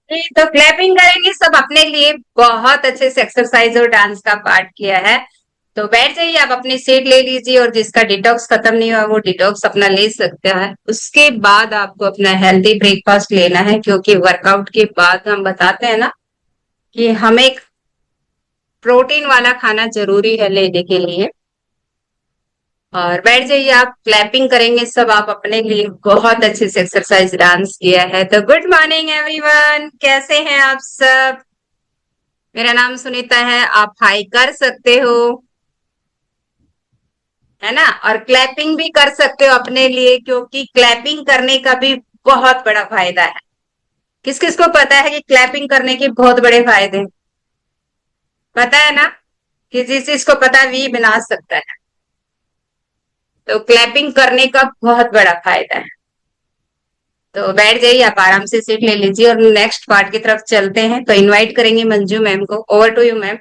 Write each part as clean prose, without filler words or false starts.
जी, तो क्लैपिंग करेंगे सब अपने लिए। बहुत अच्छे से एक्सरसाइज और डांस का पार्ट किया है। तो बैठ जाइए, आप अपनी सीट ले लीजिए और जिसका डिटॉक्स खत्म नहीं हुआ वो डिटॉक्स अपना ले सकता है। उसके बाद आपको अपना हेल्दी ब्रेकफास्ट लेना है, क्योंकि वर्कआउट के बाद हम बताते हैं ना कि हमें प्रोटीन वाला खाना जरूरी है लेने के लिए। और बैठ जाइए, आप क्लैपिंग करेंगे सब आप अपने लिए। बहुत अच्छे से एक्सरसाइज डांस किया है। तो गुड मॉर्निंग एवरीवन, कैसे हैं आप सब? मेरा नाम सुनीता है, आप हाई कर सकते हो, है ना। और क्लैपिंग भी कर सकते हो अपने लिए, क्योंकि क्लैपिंग करने का भी बहुत बड़ा फायदा है। किस किस को पता है कि क्लैपिंग करने के बहुत बड़े फायदे हैं? पता है ना। किसी चीज को पता भी बना सकता है। तो क्लैपिंग करने का बहुत बड़ा फायदा है। तो बैठ जाइए, आप आराम से सीट ले लीजिए और नेक्स्ट पार्ट की तरफ चलते हैं। तो इनवाइट करेंगे मंजू मैम को। Over to you ma'am.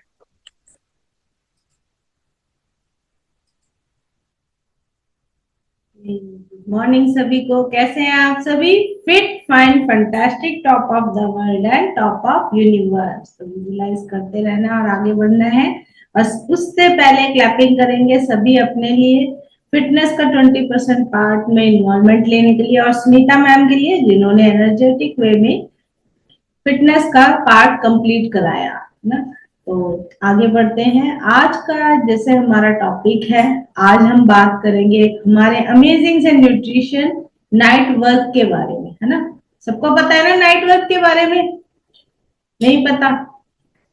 Good morning सभी को। कैसे हैं आप सभी? Fit fine fantastic, top of the world and top of universe. तो विजुलाइज करते रहना और आगे बढ़ना है। और उससे पहले क्लैपिंग करेंगे सभी अपने लिए, फिटनेस का 20% पार्ट में इन्वॉल्वमेंट लेने के लिए, और सुनीता मैम के लिए जिन्होंने एनर्जेटिक वे में फिटनेस का पार्ट कंप्लीट कराया ना। तो आगे बढ़ते हैं। आज का जैसे हमारा टॉपिक है, आज हम बात करेंगे हमारे अमेजिंग से न्यूट्रिशन नाइट वर्क के बारे में, है ना। सबको पता है ना नाइट वर्क के बारे में? नहीं पता?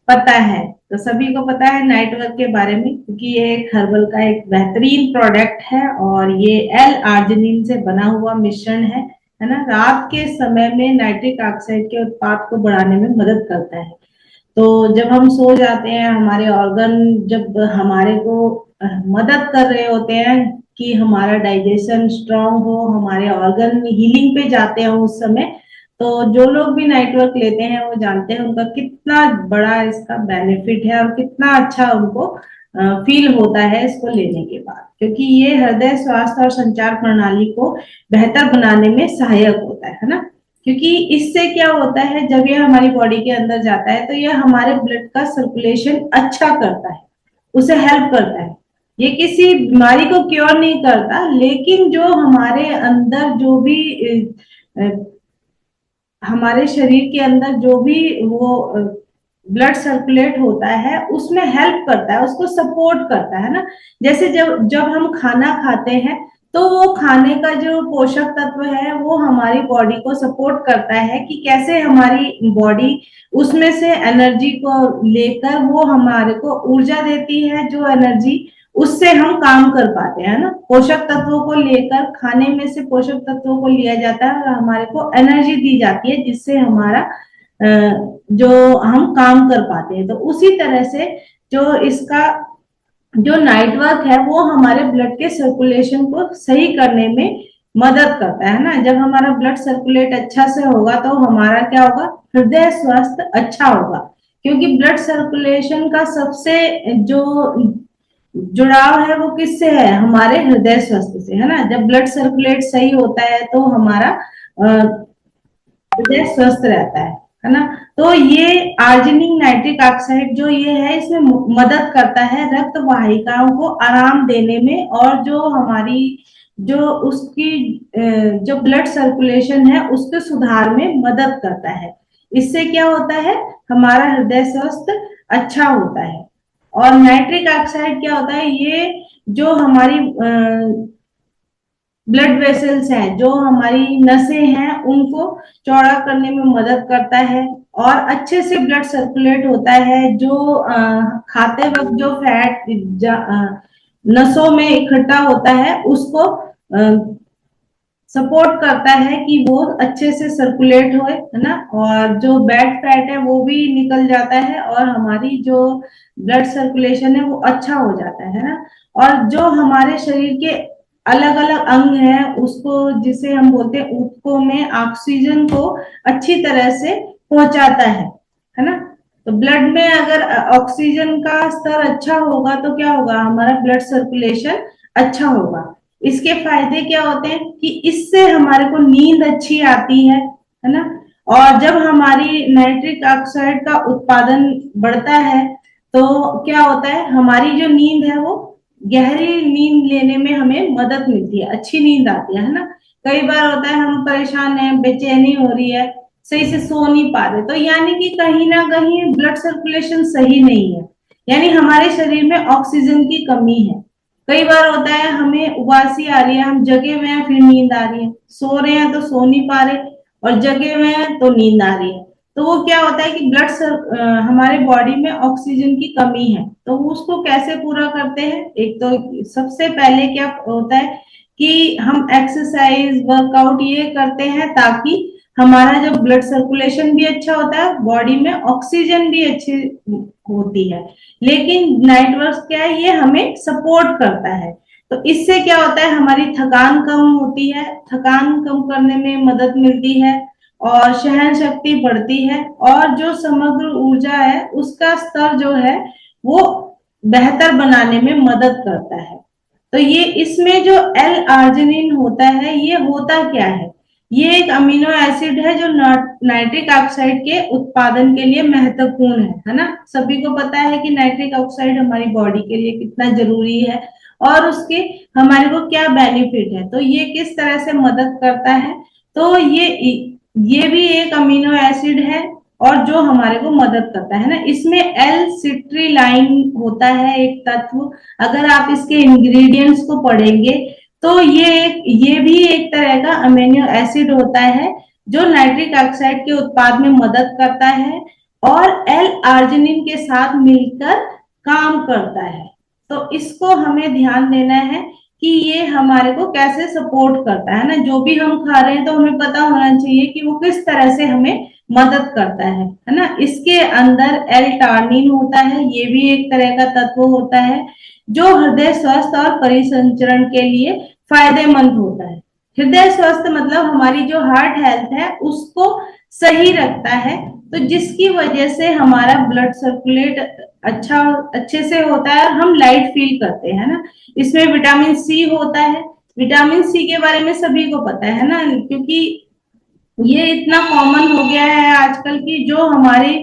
पता है। तो सभी को पता है नाइट वर्क के बारे में, क्योंकि ये एक हर्बल का एक बेहतरीन प्रोडक्ट है और ये एल आर्जिनिन से बना हुआ मिश्रण है ना। रात के समय में नाइट्रिक ऑक्साइड के उत्पाद को बढ़ाने में मदद करता है। तो जब हम सो जाते हैं, हमारे ऑर्गन जब हमारे को मदद कर रहे होते हैं कि हमारा डाइजेशन स्ट्रांग हो, हमारे ऑर्गन हीलिंग पे जाते हैं उस समय। तो जो लोग भी नाइट वर्क लेते हैं वो जानते हैं उनका कितना बड़ा इसका बेनिफिट है और कितना अच्छा उनको फील होता है इसको लेने के बाद, क्योंकि ये हृदय स्वास्थ्य और संचार प्रणाली को बेहतर बनाने में सहायक होता है ना। क्योंकि इससे क्या होता है, जब ये हमारी बॉडी के अंदर जाता है तो ये हमारे ब्लड का सर्कुलेशन अच्छा करता है, उसे हेल्प करता है। ये किसी बीमारी को क्योर नहीं करता, लेकिन जो हमारे अंदर जो भी हमारे शरीर के अंदर जो भी वो ब्लड सर्कुलेट होता है उसमें हेल्प करता है, उसको सपोर्ट करता है ना। जैसे जब जब हम खाना खाते हैं तो वो खाने का जो पोषक तत्व है वो हमारी बॉडी को सपोर्ट करता है कि कैसे हमारी बॉडी उसमें से एनर्जी को लेकर वो हमारे को ऊर्जा देती है, जो एनर्जी उससे हम काम कर पाते हैं ना। पोषक तत्वों को लेकर खाने में से पोषक तत्वों को लिया जाता है और हमारे को एनर्जी दी जाती है, जिससे हमारा जो हम काम कर पाते हैं। तो उसी तरह से जो इसका जो नाइट वर्क है वो हमारे ब्लड के सर्कुलेशन को सही करने में मदद करता है ना। जब हमारा ब्लड सर्कुलेट अच्छा से होगा तो हमारा क्या होगा, हृदय स्वास्थ्य अच्छा होगा। क्योंकि ब्लड सर्कुलेशन का सबसे जो जुड़ाव है वो किससे है, हमारे हृदय स्वास्थ्य से, है ना। जब ब्लड सर्कुलेट सही होता है तो हमारा हृदय स्वस्थ रहता है ना। तो ये आर्जिनिक नाइट्रिक ऑक्साइड जो ये है इसमें मदद करता है रक्त वाहिकाओं को आराम देने में, और जो हमारी जो उसकी जो ब्लड सर्कुलेशन है उसके सुधार में मदद करता है। इससे क्या होता है, हमारा हृदय स्वस्थ अच्छा होता है। और नाइट्रिक ऑक्साइड क्या होता है, ये जो हमारी ब्लड वेसल्स हैं, जो हमारी नसें हैं, उनको चौड़ा करने में मदद करता है और अच्छे से ब्लड सर्कुलेट होता है। जो खाते वक्त जो फैट नसों में इकट्ठा होता है उसको सपोर्ट करता है कि वो अच्छे से सर्कुलेट होए, है ना। और जो बैड फैट है वो भी निकल जाता है और हमारी जो ब्लड सर्कुलेशन है वो अच्छा हो जाता है ना। और जो हमारे शरीर के अलग अलग अंग हैं उसको, जिसे हम बोलते हैं ऊतकों में, ऑक्सीजन को अच्छी तरह से पहुंचाता है ना। तो ब्लड में अगर ऑक्सीजन का स्तर अच्छा होगा तो क्या होगा, हमारा ब्लड सर्कुलेशन अच्छा होगा। इसके फायदे क्या होते हैं कि इससे हमारे को नींद अच्छी आती है ना। और जब हमारी नाइट्रिक ऑक्साइड का उत्पादन बढ़ता है तो क्या होता है, हमारी जो नींद है वो गहरी नींद लेने में हमें मदद मिलती है, अच्छी नींद आती है ना। कई बार होता है हम परेशान हैं, बेचैनी हो रही है, सही से सो नहीं पा रहे, तो यानी कि कहीं ना कहीं ब्लड सर्कुलेशन सही नहीं है, यानी हमारे शरीर में ऑक्सीजन की कमी है। कई बार होता है हमें उबासी आ रही है, हम जगे हुए हैं फिर नींद आ रही है, सो रहे हैं तो सो नहीं पा रहे, और जगे हुए हैं तो नींद आ रही है। तो वो क्या होता है कि हमारे बॉडी में ऑक्सीजन की कमी है, तो वो उसको कैसे पूरा करते हैं, एक तो सबसे पहले क्या होता है कि हम एक्सरसाइज वर्कआउट ये करते हैं ताकि हमारा जो ब्लड सर्कुलेशन भी अच्छा होता है, बॉडी में ऑक्सीजन भी अच्छी होती है। लेकिन नाइट वर्क क्या है, ये हमें सपोर्ट करता है। तो इससे क्या होता है, हमारी थकान कम होती है, थकान कम करने में मदद मिलती है, और सहन शक्ति बढ़ती है, और जो समग्र ऊर्जा है उसका स्तर जो है वो बेहतर बनाने में मदद करता है। तो ये इसमें जो एल आर्जिनिन होता है, ये होता क्या है, ये एक अमीनो एसिड है जो नाइट्रिक ऑक्साइड के उत्पादन के लिए महत्वपूर्ण है ना। सभी को पता है कि नाइट्रिक ऑक्साइड हमारी बॉडी के लिए कितना जरूरी है और उसके हमारे को क्या बेनिफिट है, तो ये किस तरह से मदद करता है। तो ये भी एक अमीनो एसिड है और जो हमारे को मदद करता है ना। इसमें एल सिट्रीलाइन होता है एक तत्व, अगर आप इसके इंग्रेडिएंट्स को पढ़ेंगे तो ये भी एक तरह का अमीनो एसिड होता है जो नाइट्रिक ऑक्साइड के उत्पाद में मदद करता है और एल आर्जिनिन के साथ मिलकर काम करता है। तो इसको हमें ध्यान देना है कि ये हमारे को कैसे सपोर्ट करता है ना। जो भी हम खा रहे हैं तो हमें पता होना चाहिए कि वो किस तरह से हमें मदद करता है ना। इसके अंदर एल टार्निन होता है, ये भी एक तरह का तत्व होता है जो हृदय स्वास्थ्य और परिसंचरण के लिए फायदेमंद होता है। हृदय स्वास्थ्य मतलब हमारी जो हार्ट हेल्थ है उसको सही रखता है, तो जिसकी वजह से हमारा ब्लड सर्कुलेट अच्छे से होता है और हम लाइट फील करते हैं ना। इसमें विटामिन सी होता है, विटामिन सी के बारे में सभी को पता है ना, क्योंकि ये इतना कॉमन हो गया है आजकल की, जो हमारे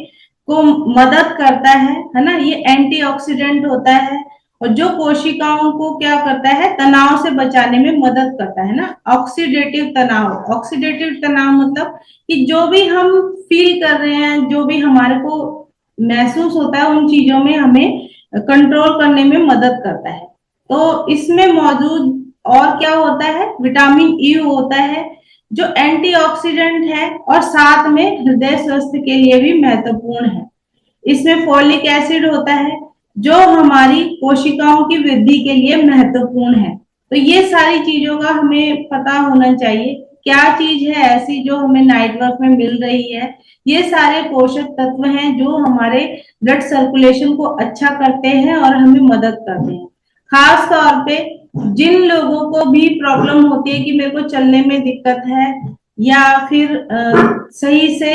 को मदद करता है ना। ये एंटीऑक्सीडेंट होता है और जो कोशिकाओं को क्या करता है, तनाव से बचाने में मदद करता है ना। ऑक्सीडेटिव तनाव, ऑक्सीडेटिव तनाव मतलब कि जो भी हम फील कर रहे हैं, जो भी हमारे को महसूस होता है, उन चीजों में हमें कंट्रोल करने में मदद करता है। तो इसमें मौजूद और क्या होता है, विटामिन ई होता है जो एंटीऑक्सीडेंट है और साथ में हृदय स्वास्थ्य के लिए भी महत्वपूर्ण है। इसमें फोलिक एसिड होता है जो हमारी कोशिकाओं की वृद्धि के लिए महत्वपूर्ण है। तो ये सारी चीजों का हमें पता होना चाहिए, क्या चीज है ऐसी जो हमें नाइट वर्क में मिल रही है। ये सारे पोषक तत्व हैं जो हमारे ब्लड सर्कुलेशन को अच्छा करते हैं और हमें मदद करते हैं। खास तौर पे जिन लोगों को भी प्रॉब्लम होती है कि मेरे को चलने में दिक्कत है या फिर सही से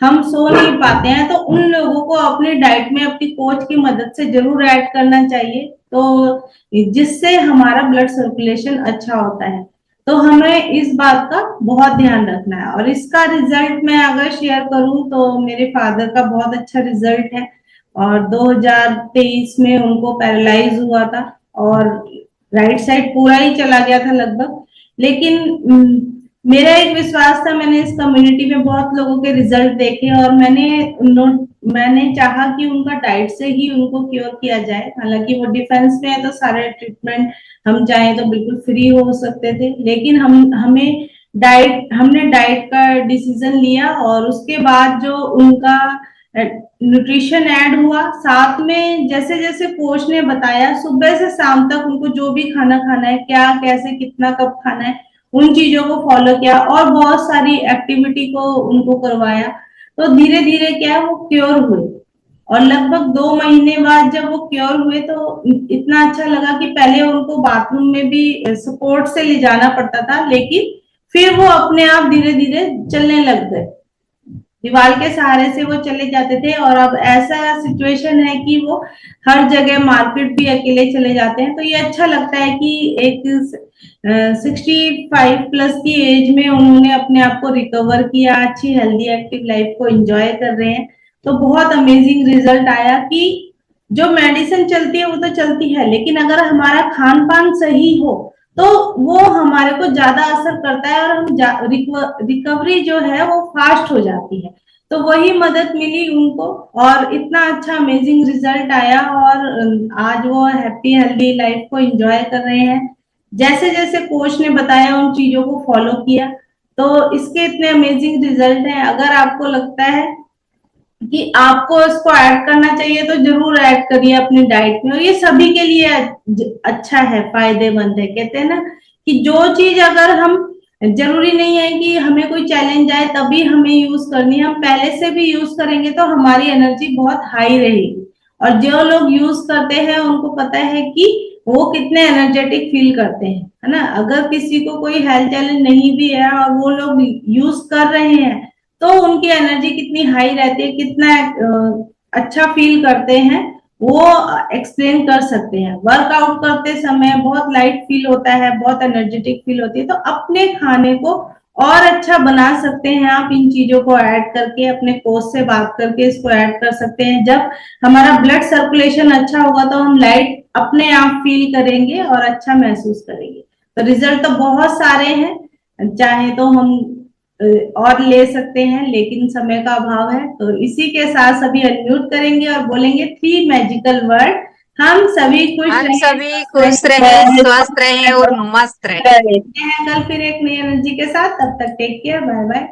हम सो नहीं पाते हैं, तो उन लोगों को अपने डाइट में अपनी कोच की मदद से जरूर ऐड करना चाहिए, तो जिससे हमारा ब्लड सर्कुलेशन अच्छा होता है। तो हमें इस बात का बहुत ध्यान रखना है। और इसका रिजल्ट मैं अगर शेयर करूं तो मेरे फादर का बहुत अच्छा रिजल्ट है, और 2023 में उनको पैरालाइज हुआ था और राइट साइड पूरा ही चला गया था लगभग। लेकिन मेरा एक विश्वास था, मैंने इस कम्युनिटी में बहुत लोगों के रिजल्ट देखे और मैंने चाहा कि उनका डाइट से ही उनको क्योर किया जाए। हालांकि वो डिफेंस में है तो सारे ट्रीटमेंट हम चाहें तो बिल्कुल फ्री हो सकते थे, लेकिन हमने डाइट का डिसीजन लिया और उसके बाद जो उनका न्यूट्रिशन ऐड हुआ, साथ में जैसे जैसे कोच ने बताया सुबह से शाम तक उनको जो भी खाना खाना है, क्या कैसे कितना कब खाना है, उन चीजों को फॉलो किया और बहुत सारी एक्टिविटी को उनको करवाया, तो धीरे धीरे क्या वो क्योर हुए। और लगभग 2 महीने बाद जब वो क्योर हुए तो इतना अच्छा लगा कि पहले उनको बाथरूम में भी सपोर्ट से ले जाना पड़ता था, लेकिन फिर वो अपने आप धीरे धीरे चलने लग गए। दीवार के सहारे से वो चले जाते थे, और अब ऐसा सिचुएशन है कि वो हर जगह मार्केट भी अकेले चले जाते हैं। तो ये अच्छा लगता है कि एक 65 प्लस की एज में उन्होंने अपने आप को रिकवर किया, अच्छी हेल्दी एक्टिव लाइफ को एंजॉय कर रहे हैं। तो बहुत अमेजिंग रिजल्ट आया कि जो मेडिसिन चलती है वो तो चलती है, लेकिन अगर हमारा खान पान सही हो तो वो हमारे को ज्यादा असर करता है, और हम रिकवरी जो है वो फास्ट हो जाती है। तो वही मदद मिली उनको, और इतना अच्छा अमेजिंग रिजल्ट आया, और आज वो हैप्पी हेल्दी लाइफ को एंजॉय कर रहे हैं। जैसे जैसे कोच ने बताया उन चीजों को फॉलो किया, तो इसके इतने अमेजिंग रिजल्ट हैं। अगर आपको लगता है कि आपको इसको ऐड करना चाहिए तो जरूर ऐड करिए अपनी डाइट में, और ये सभी के लिए अच्छा है, फायदेमंद है। कहते हैं ना कि जो चीज अगर हम, जरूरी नहीं है कि हमें कोई चैलेंज आए तभी हमें यूज करनी है, हम पहले से भी यूज करेंगे तो हमारी एनर्जी बहुत हाई रहेगी। और जो लोग यूज करते हैं उनको पता है कि वो कितने एनर्जेटिक फील करते हैं, है ना। अगर किसी को कोई हेल्थ चैलेंज नहीं भी है और वो लोग यूज कर रहे हैं तो उनकी एनर्जी कितनी हाई रहती है, कितना अच्छा फील करते हैं, वो एक्सप्लेन कर सकते हैं। वर्कआउट करते समय बहुत लाइट फील होता है, बहुत एनर्जेटिक फील होती है। तो अपने खाने को और अच्छा बना सकते हैं आप इन चीजों को ऐड करके, अपने कोच से बात करके इसको ऐड कर सकते हैं। जब हमारा ब्लड सर्कुलेशन अच्छा होगा तो हम लाइट अपने आप फील करेंगे और अच्छा महसूस करेंगे। तो रिजल्ट तो बहुत सारे हैं, चाहे तो हम और ले सकते हैं, लेकिन समय का अभाव है। तो इसी के साथ सभी अनम्यूट करेंगे और बोलेंगे 3 मैजिकल वर्ड। हम सभी खुश हम रहें, सभी स्वस्थ खुश रहे, स्वस्थ रहे रहें, और मस्त रहे। मिलते हैं कल फिर एक नई एनर्जी के साथ। तब तक टेक केयर, बाय बाय।